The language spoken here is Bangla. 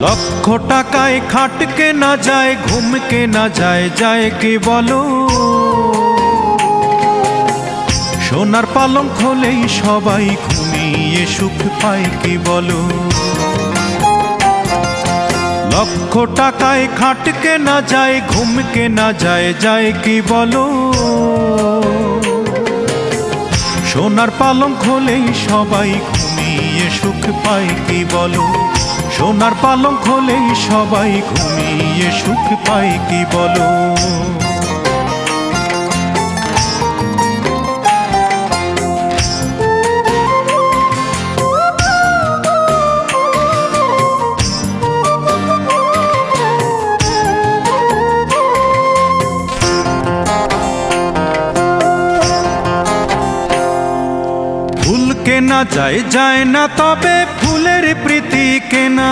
লক্ষ টাকায় খাট কেনা যায়, ঘুম কেনা যায়, যায় কি বলো? সোনার পালঙ্ক হলেই সবাই ঘুমিয়ে সুখ পায় কি বলো? লক্ষ টাকায় খাট কেনা যায়, ঘুম কেনা যায়, যায় কি বলো? সোনার পালঙ্ক হলেই সবাই ঘুমিয়ে সুখ পায় কি বলো? সোনার পালঙ্ক হলেই সবাই ঘুমিয়ে সুখ পায় কি বলো? ফুল কেনা যায়, যায় না, তবে ফুলের প্রীতি কেনা